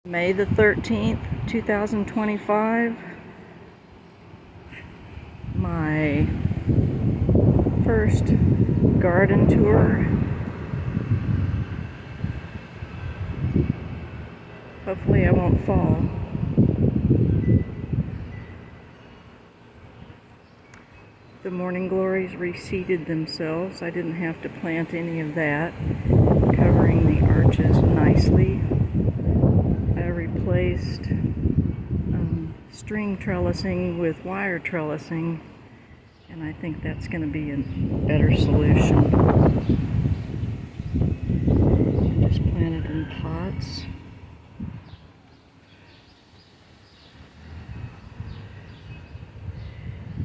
May the 13th, 2025. My first garden tour. Hopefully I won't fall. The morning glories reseeded themselves. I didn't have to plant any of that, covering the arches nicely. I replaced string trellising with wire trellising, and I think that's going to be a better solution. Just planted in pots.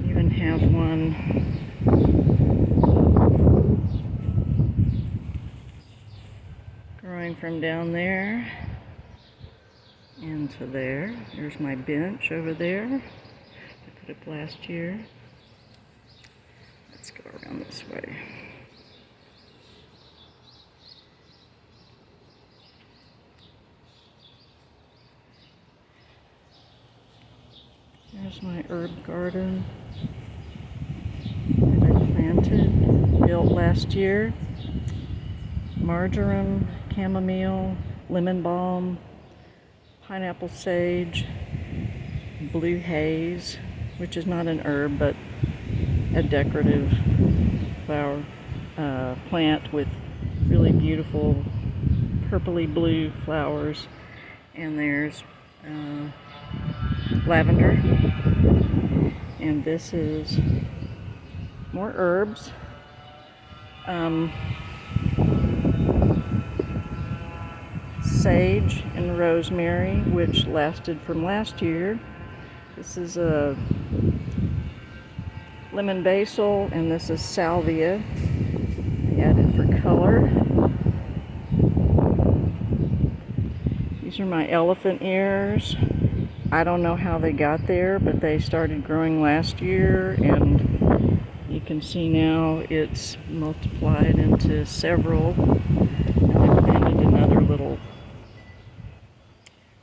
Even have one growing from down there into there. There's my bench over there I put up last year. Let's go around this way. There's my herb garden that I planted, built last year. Marjoram, chamomile, lemon balm, pineapple sage, blue haze, which is not an herb but a decorative flower plant with really beautiful purpley blue flowers. And there's lavender, and this is more herbs. Sage and rosemary, which lasted from last year. This is a lemon basil, and this is salvia. I added for color. These are my elephant ears. I don't know how they got there, but they started growing last year, and you can see now it's multiplied into several. And I planted another little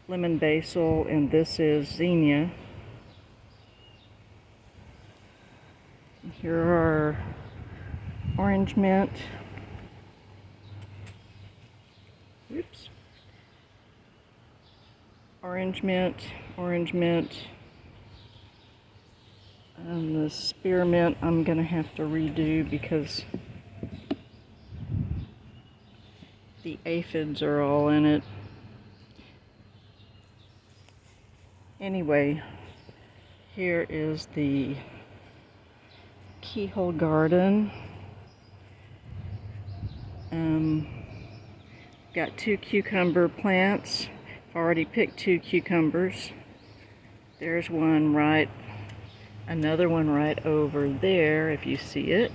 lemon basil, and this is zinnia. Here are orange mint. Oops. Orange mint. And the spearmint I'm going to have to redo because the aphids are all in it. Anyway, here is the keyhole garden. Got 2 cucumber plants. I've already picked 2 cucumbers. There's one another one right over there if you see it.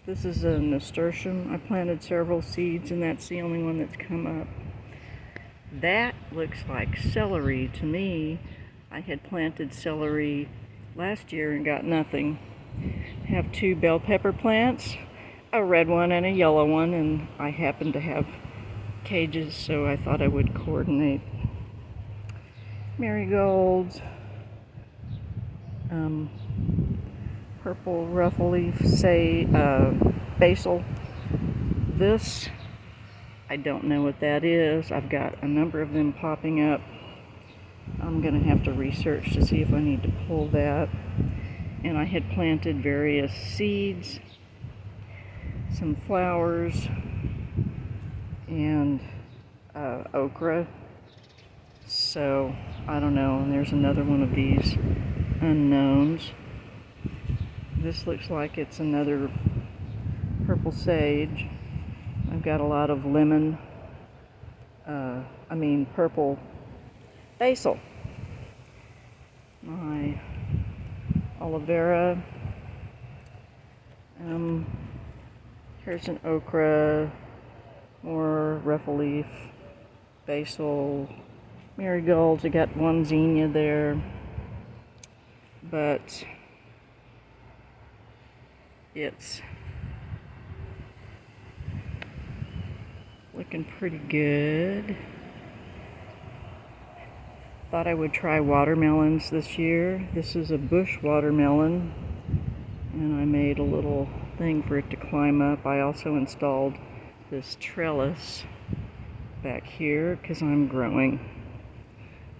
This is a nasturtium. I planted several seeds, and that's the only one that's come up. That looks like celery to me. I had planted celery last year and got nothing. I have 2 bell pepper plants, a red one and a yellow one, and I happen to have cages, so I thought I would coordinate. Marigolds, purple ruffle leaf, basil. This, I don't know what that is. I've got a number of them popping up. I'm going to have to research to see if I need to pull that. And I had planted various seeds, some flowers, and okra. So, I don't know. And there's another one of these unknowns. This looks like it's another purple sage. I've got a lot of purple basil. My aloe vera. Here's an okra, more ruffle leaf, basil, marigolds. I got one zinnia there, but it's looking pretty good. thought I would try watermelons this year. This is a bush watermelon, and I made a little thing for it to climb up. I also installed this trellis back here because I'm growing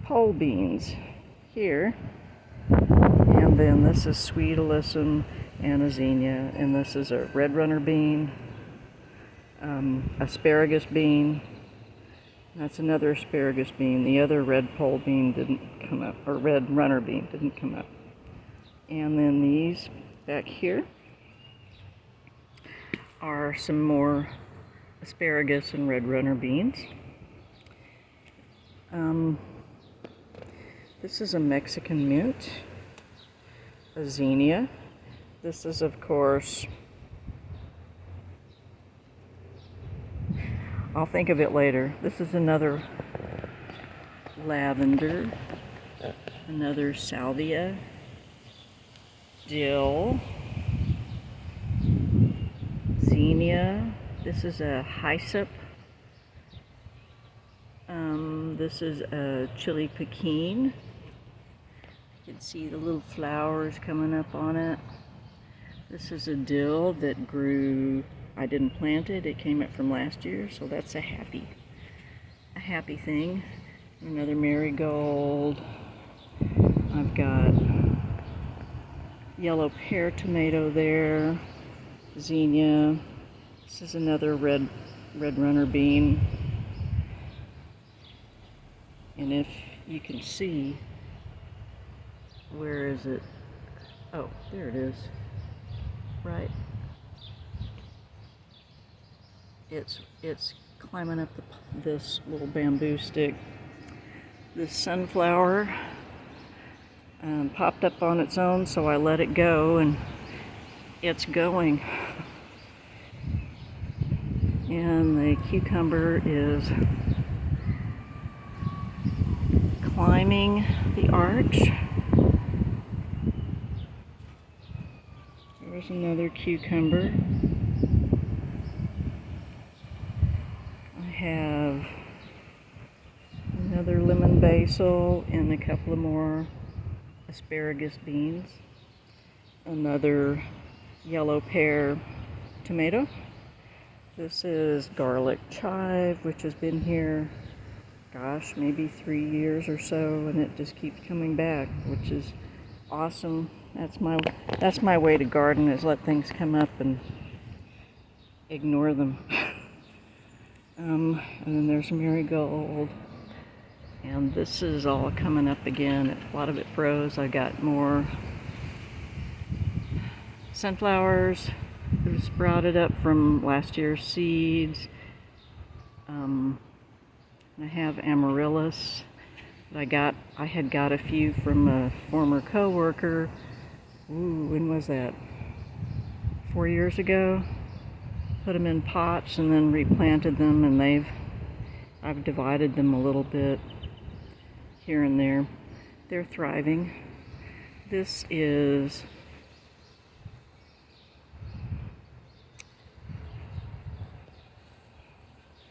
pole beans here. And then this is sweet alyssum and a zinnia, and this is a red runner bean, asparagus bean. That's another asparagus bean. The other red pole bean didn't come up, or red runner bean didn't come up. And then these back here are some more asparagus and red runner beans. This is a Mexican mint, a zinnia. This is, of course, I'll think of it later. This is another lavender, another salvia, dill, zinnia. This is a hyssop. This is a chili pekin. You can see the little flowers coming up on it. This is a dill that grew. I didn't plant it. It came up from last year, so that's a happy thing. Another marigold. I've got yellow pear tomato there. Zinnia. This is another red runner bean. And if you can see, where is it? Oh, there it is. Right. It's climbing up this little bamboo stick. This sunflower popped up on its own, so I let it go, and it's going. And the cucumber is climbing the arch. There's another cucumber. I have another lemon basil and a couple of more asparagus beans. Another yellow pear tomato. This is garlic chive, which has been here, gosh, maybe 3 years or so, and it just keeps coming back, which is awesome. That's my way to garden, is let things come up and ignore them. And then there's marigold, and this is all coming up again. A lot of it froze. I got more sunflowers that have sprouted up from last year's seeds. I have amaryllis that I had got a few from a former co-worker. Ooh, when was that? 4 years ago. Put them in pots and then replanted them, and I've divided them a little bit here and there. They're thriving. This is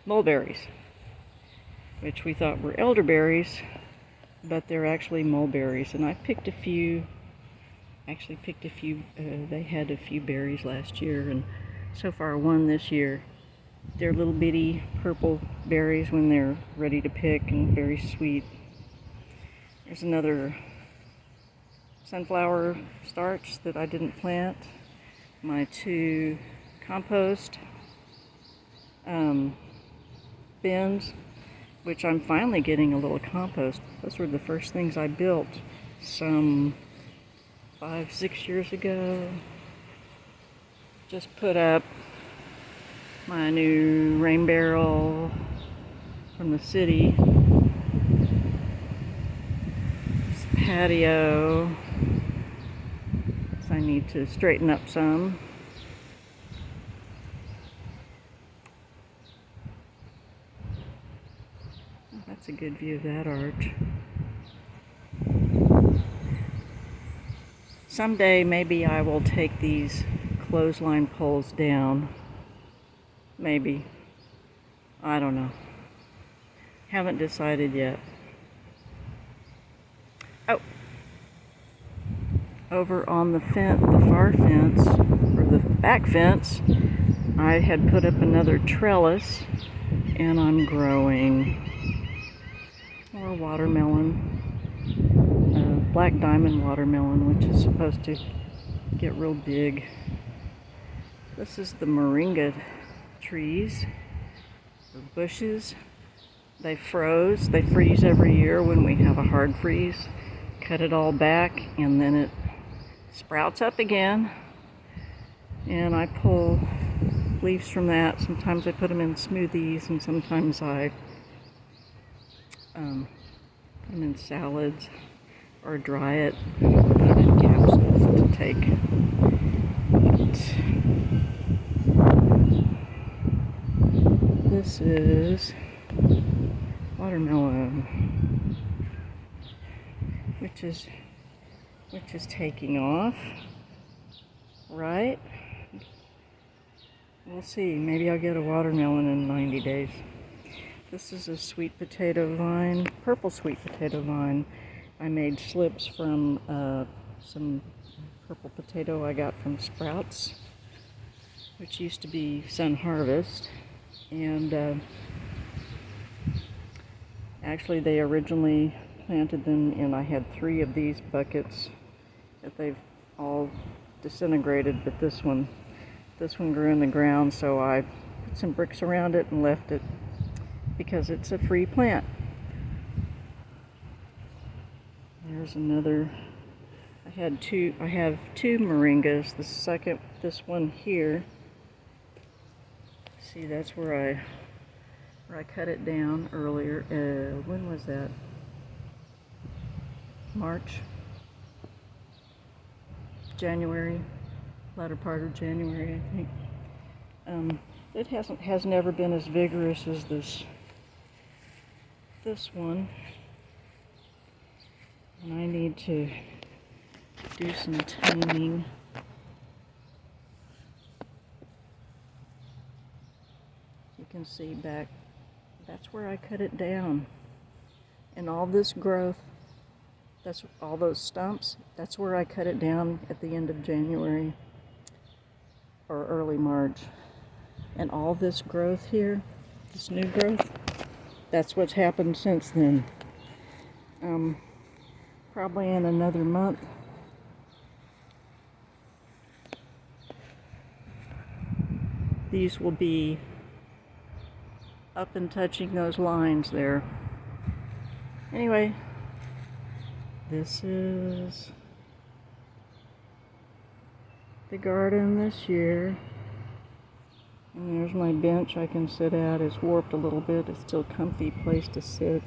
mulberries, which we thought were elderberries, but they're actually mulberries. And I picked a few. They had a few berries last year, and so far one this year. They're little bitty purple berries when they're ready to pick, and very sweet. There's another sunflower starts that I didn't plant. My 2 compost bins, which I'm finally getting a little compost. Those were the first things I built some 5-6 years ago. Just put up my new rain barrel from the city. This patio, so I need to straighten up some. That's a good view of that arch. Someday maybe I will take these clothesline poles down. Maybe. I don't know. Haven't decided yet. over on the fence, the far fence, or the back fence, I had put up another trellis, and I'm growing more watermelon, black diamond watermelon, which is supposed to get real big. This is the moringa trees, the bushes. They froze. They freeze every year when we have a hard freeze. Cut it all back, and then it sprouts up again. And I pull leaves from that. Sometimes I put them in smoothies, and sometimes I put them in salads or dry it, put it in capsules to take. This is watermelon, which is taking off, right? We'll see. Maybe I'll get a watermelon in 90 days. This is a sweet potato vine, purple sweet potato vine. I made slips from some purple potato I got from Sprouts, which used to be Sun Harvest. And actually they originally planted them, and I had 3 of these buckets that they've all disintegrated, but this one grew in the ground, so I put some bricks around it and left it because it's a free plant. There's another. I have 2 moringas. This one here. See, that's where I cut it down earlier. When was that? March? January? Latter part of January, I think. It has never been as vigorous as this one. And I need to do some taming. You can see back, that's where I cut it down. And all this growth, that's all those stumps, that's where I cut it down at the end of January or early March. And all this growth here, this new growth, that's what's happened since then. Probably in another month, these will be up and touching those lines there. Anyway, this is the garden this year. And there's my bench I can sit at. It's warped a little bit. It's still a comfy place to sit.